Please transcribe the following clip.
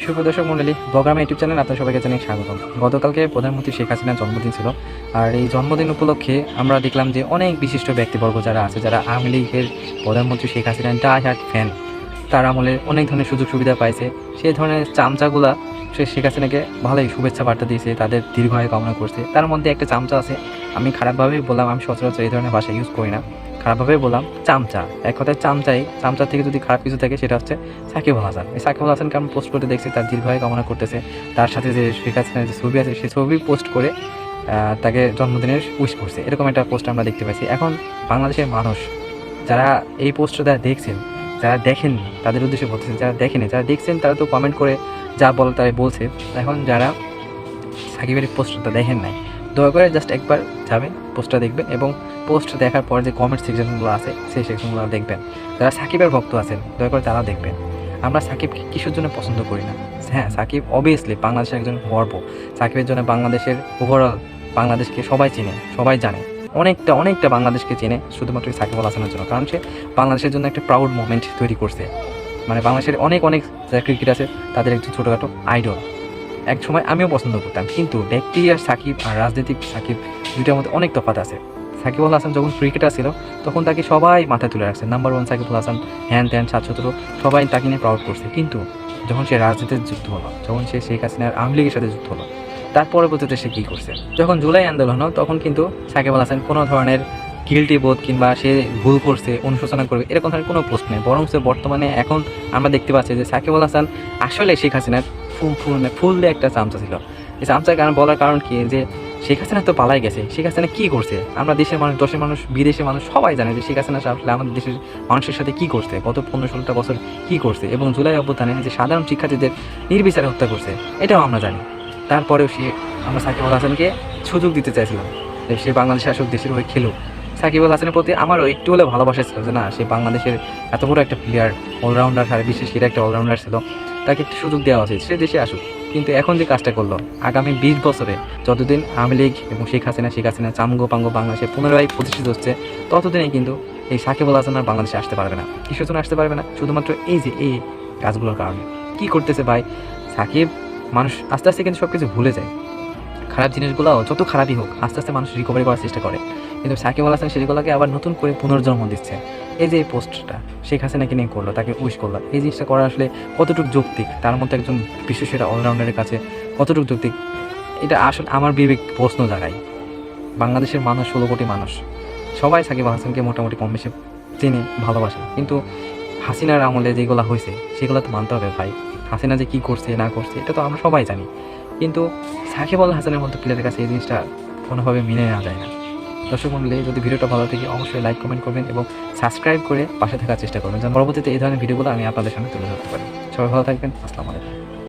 সুপ্রদর্শক মণ্ডলী, ব্লগারমা YouTube channel আপনার সবাইকে জানাই স্বাগতম। গতকালকে প্রধানমন্ত্রী শেখ হাসিনার জন্মদিন ছিল। আর এই জন্মদিন উপলক্ষে আমরা দেখলাম যে অনেক বিশিষ্ট ব্যক্তিবর্গ যারা আছে, যারা আওয়ামী লীগের প্রধানমন্ত্রী শেখ হাসিনার ডাই হার্ট ফ্যান, তার আমলে অনেক ধরনের সুযোগ সুবিধা পাইছে। সেই ধরনের চামচাগুলা সে শেখ হাসিনাকে ভালোই শুভেচ্ছা বার্তা দিয়েছে, তাদের দীর্ঘায়ু কামনা করছে। তার মধ্যে একটা চামচা আছে, আমি খারাপভাবেই বললাম, আমি সচরাচর এই ধরনের ভাষা ইউজ করি না, খারাপভাবে বললাম চামচা। এক কথায় চামচার থেকে যদি খারাপ কিছু থাকে সেটা হচ্ছে সাকিব আল হাসান। এই সাকিব আল হাসানকে আমি পোস্ট করতে দেখছি, তার দীর্ঘায়ু কামনা করতেছে। তার সাথে যে শেখ হাসিনার যে ছবি আছে সেই ছবি পোস্ট করে তাকে জন্মদিনের উইশ করছে, এরকম একটা পোস্ট আমরা দেখতে পাইছি। এখন বাংলাদেশের মানুষ যারা এই পোস্টটা দেখছেন, যারা দেখেননি তাদের উদ্দেশ্যে বলতেছেন, যারা দেখেনি, যারা দেখছেন তারা তো কমেন্ট করে যা বল তাই বলছে। এখন যারা সাকিবের পোস্টটা দেখেন নাই, দয়া করে জাস্ট একবার যাবেন, পোস্টটা দেখবেন এবং পোস্ট দেখার পর যে কমেন্ট সেকশনগুলো আছে সেই সেকশনগুলো দেখবেন। যারা সাকিবের ভক্ত আছেন দয়া করে তারা দেখবেন। আমরা সাকিবকে কিসের জন্য পছন্দ করি না? হ্যাঁ, সাকিব অবভিয়াসলি বাংলাদেশের একজন গর্ব। সাকিবের জন্য বাংলাদেশের ওভারঅল বাংলাদেশকে সবাই চিনে, সবাই জানে, অনেকটা বাংলাদেশকে চেনে শুধুমাত্র সাকিব আল হাসানের জন্য। কারণ সে বাংলাদেশের জন্য একটা প্রাউড মোমেন্ট তৈরি করছে। মানে বাংলাদেশের অনেক যারা ক্রিকেট আছে তাদের একজন ছোটোখাটো আইডল। এক সময় আমিও পছন্দ করতাম, কিন্তু ব্যক্তি আর সাকিব আর রাজনৈতিক সাকিব দুইটার মধ্যে অনেক তফাৎ আছে। সাকিব আল হাসান যখন ক্রিকেটার ছিল তখন তাকে সবাই মাথায় তুলে রাখছে, নাম্বার 1 সাকিব আল হাসান, হ্যান ত্যান ছাত্র সবাই তাকে নিয়ে প্রাউড করছে। কিন্তু যখন সে রাজনীতিতে যুক্ত হলো, যখন সে শেখ হাসিনার আওয়ামী লীগের সাথে যুক্ত হলো, তার পরবর্তীতে সে কী করছে? যখন জুলাই আন্দোলন হলো তখন কিন্তু সাকিব আল হাসান কোনো ধরনের গিল্টি বোধ কিংবা সে ভুল করছে অনুশোচনা করবে এরকম ধরনের কোনো পোস্ট নেই। বরং বর্তমানে এখন আমরা দেখতে পাচ্ছি যে সাকিব আল হাসান আসলে শেখ হাসিনার ফুল দিয়ে একটা চামচা ছিল। এই চামচার কারণ বলার কারণ কি, যে শেখ হাসিনা তো পালাই গেছে, শেখ হাসিনা কী করছে আমরা দেশের মানুষ, দেশের মানুষ, বিদেশের মানুষ সবাই জানে যে শেখ হাসিনা আসলে আমাদের দেশের মানুষের সাথে কী করছে, গত 15-16টা বছর কী করছে, এবং জুলাই অভ্যুত্থানে যে সাধারণ শিক্ষার্থীদের নির্বিচারে হত্যা করছে এটাও আমরা জানি। তারপরেও আমরা সাকিব আল হাসানকে সুযোগ দিতে চাইছিলাম যে সে বাংলাদেশ আসুক, দেশের হয়ে খেলুক। সাকিব আল হাসানের প্রতি আমারও একটু হলে ভালোবাসা ছিল যে না, সে বাংলাদেশের এত বড় একটা প্লেয়ার, অলরাউন্ডার, সারা বিশ্বের সেরা একটা অলরাউন্ডার ছিল, তাকে একটু সুযোগ দেওয়া উচিত, সে দেশে আসুক। কিন্তু এখন যে কাজটা করলো, আগামী 20 বছরে যতদিন আওয়ামী লীগ এবং শেখ হাসিনা চামগো পাঙ্গো বাংলাদেশে পুনরায় প্রতিষ্ঠিত হচ্ছে, ততদিনই কিন্তু এই সাকিব আল হাসান আর বাংলাদেশে আসতে পারবে না। কিসের জন্য আসতে পারবে না? শুধুমাত্র এই কাজগুলোর কারণে। কি করতেছে ভাই সাকিব? মানুষ আস্তে আস্তে কিন্তু সব কিছু ভুলে যায়। খারাপ জিনিসগুলো যত খারাপই হোক আস্তে আস্তে মানুষ রিকভারি করার চেষ্টা করে, কিন্তু সাকিব আল হাসান সেগুলোকে আবার নতুন করে পুনর্জন্ম দিচ্ছে। এই যে এই পোস্টটা শেখ হাসিনাকে নিয়ে করলো, তাকে উইশ করলো, এই জিনিসটা করা আসলে কতটুকু যৌক্তিক? তার মধ্যে একজন বিশ্বসেরা অলরাউন্ডারের কাছে কতটুকু যৌক্তিক? এটা আসলে আমার বিবেক প্রশ্ন জাগায়। বাংলাদেশের মানুষ 16 কোটি মানুষ, সবাই সাকিব আল হাসানকে মোটামুটি কম বেশি চেনে, ভালোবাসে। কিন্তু হাসিনার আমলে যেগুলো হয়েছে সেগুলো তো মানতে হবে ভাই। হাসিনা যে কী করছে না করছে এটা তো আমরা সবাই জানি, কিন্তু সাকিব আল হাসানের মতো প্লেয়ারের কাছে এই জিনিসটা কোনোভাবে মেনে নেওয়া যায় না। দর্শক মণ্ডলী, যদি ভিডিওটা ভালো থাকে অবশ্যই লাইক কমেন্ট করবেন এবং সাবস্ক্রাইব করে পাশে থাকার চেষ্টা করবেন, যেন পরবর্তীতে এই ধরনের ভিডিওগুলো আমি আপনাদের সামনে তুলে ধরতে পারি। সবাই ভালো থাকবেন, আসসালামু আলাইকুম।